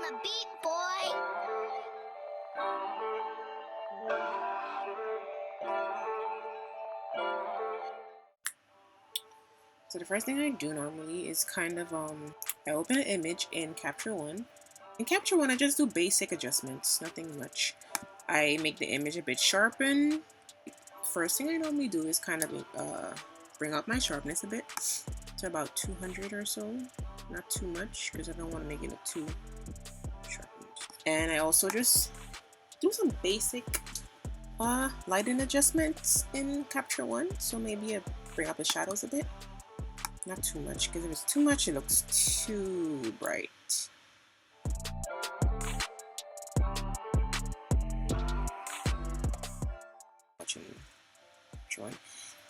the beat, boy. So the first thing I do normally is kind of I open an image in Capture One. In Capture One, I just do basic adjustments, nothing much. I make the image a bit sharpened. First thing I normally do is kind of bring up my sharpness a bit to about 200 or so, not too much because I don't want to make it look too sharpened. And I also just do some basic lighting adjustments in Capture One. So maybe I bring up the shadows a bit. Not too much, because if it's too much, it looks too bright.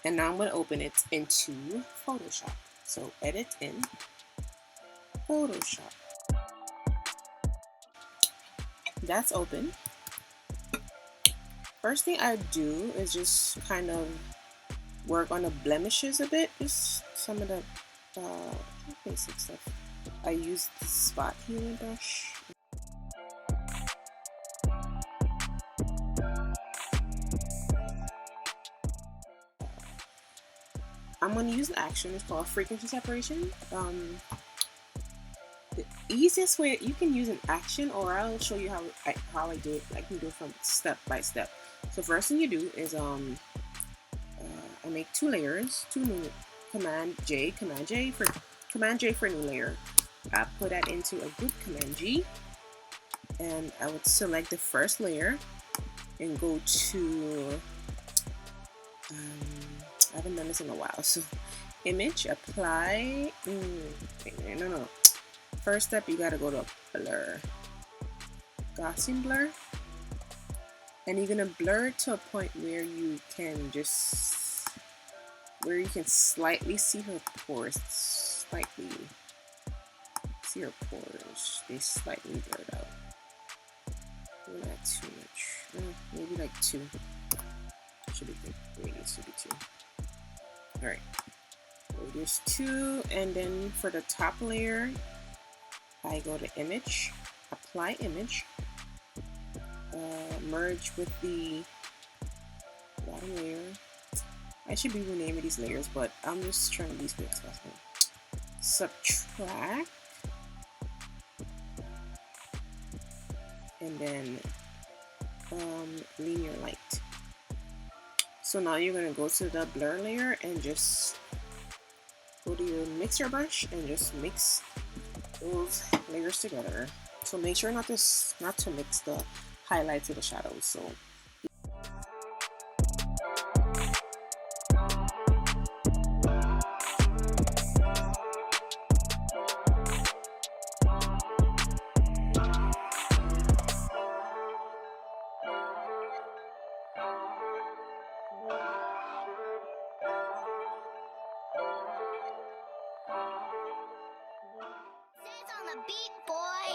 And now I'm going to open it into Photoshop. So edit in Photoshop. That's open. First thing I do is just kind of work on the blemishes a bit, just some of the basic stuff. I use the spot healing brush. I'm going to use an action. It's called frequency separation. The easiest way, you can use an action, or I'll show you how I do it. I can do it from step by step. So first thing you do is I make two layers, Command J for new layer. I put that into a group, Command G, and I would select the first layer and go to I haven't done this in a while, so image, apply, no. First step, you gotta go to blur, Gaussian blur, and you're gonna blur it to a point where you can slightly see her pores, see her pores, they slightly blurred out. Maybe not too much, maybe like 2, should be good, radius should be 2. Alright, radius 2, and then for the top layer, I go to image, apply image, merge with the bottom layer. I should be renaming these layers, but I'm just trying to be as quick as possible. Subtract, and then linear light. So now you're going to go to the blur layer and just go to your mixer brush and just mix those layers together. So make sure not to mix the highlights with the shadows. So On the beat, boy.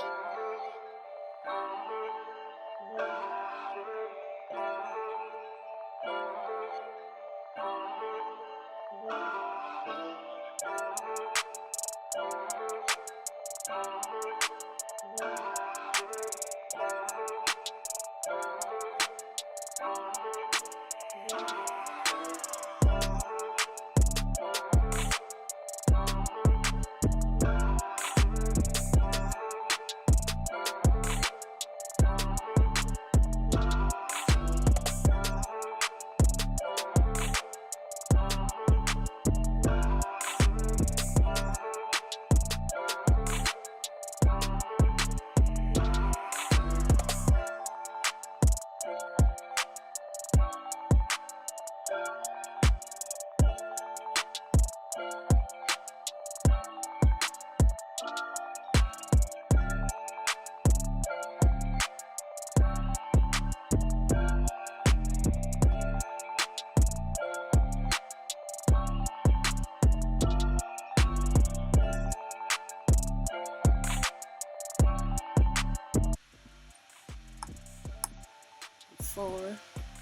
before,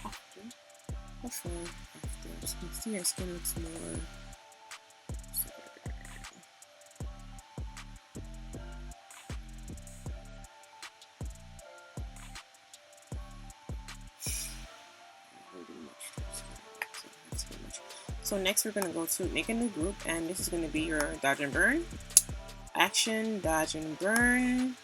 after. So you can see our skin looks more. So next we're going to go to make a new group, and this is going to be your dodge and burn. Action, dodge and burn.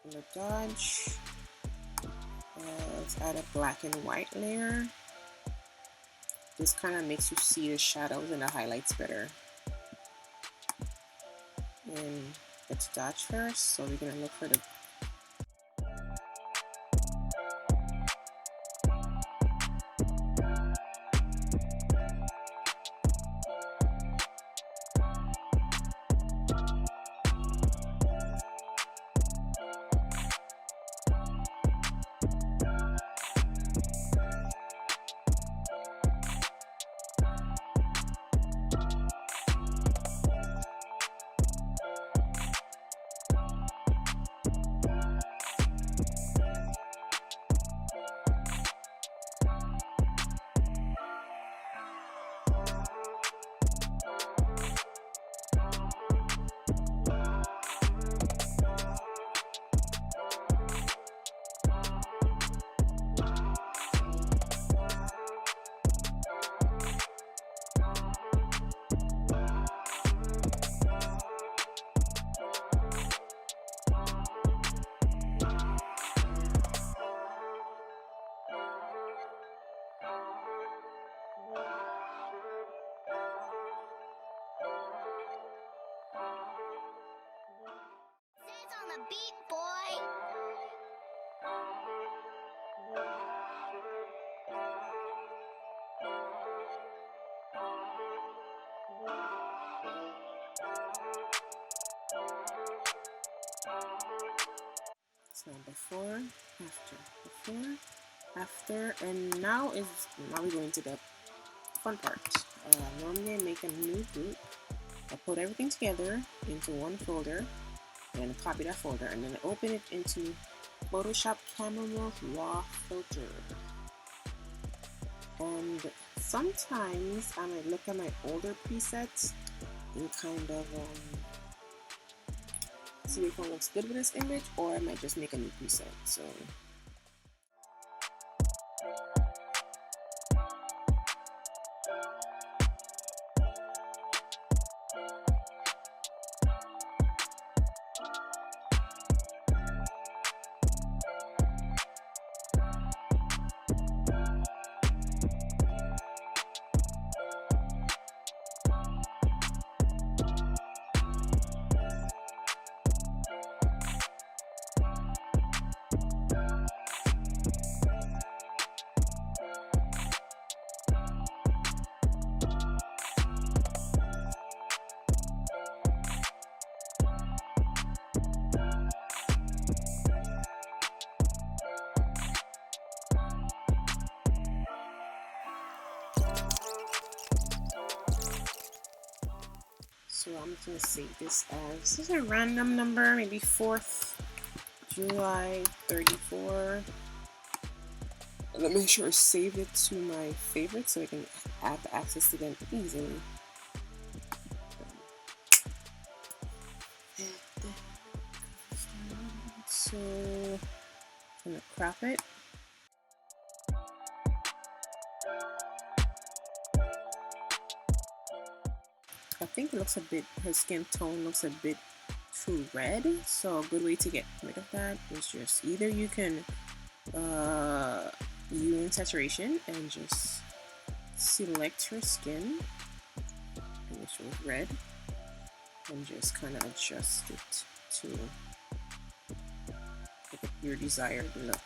The dodge. Let's add a black and white layer. This kind of makes you see the shadows and the highlights better. And let's dodge first, so we're going to look for the Says on the beat, boy. So before, after, and now we're going to the fun part. Normally I make a new group. I put everything together into one folder, and copy that folder, and then I open it into Photoshop Camera Raw Filter. And sometimes I might look at my older presets and kind of see if one looks good with this image, or I might just make a new preset. So I'm just gonna save this as, this is a random number, maybe 4th July 34. Let me make sure I save it to my favorites so I can have access to them easily. So I'm gonna crop it. I think it looks a bit, her skin tone looks a bit too red, so a good way to get rid of that is just either you can in saturation and just select her skin and it shows red and just kind of adjust it to your desired look.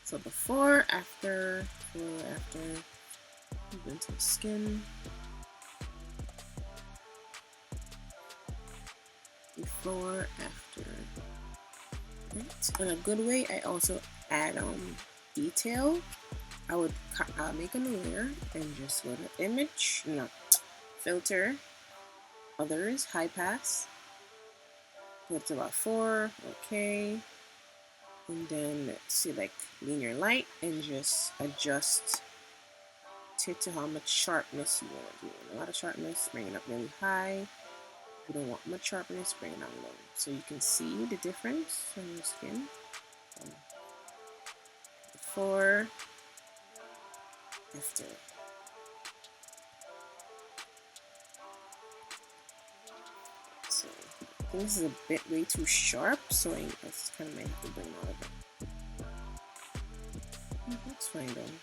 So before, after, move into the skin. Before, after. Right. In a good way, I also add detail, I would make a new layer and just go to image, no, filter, others, high pass, go to about 4, okay, and then select linear light and just adjust to how much sharpness you want. You want a lot of sharpness, bring it up really high. You don't want much sharpness, bring it down low. So you can see the difference on your skin. Before, after. So I think this is a bit way too sharp, so I just kind of might have to bring it over. That's fine though.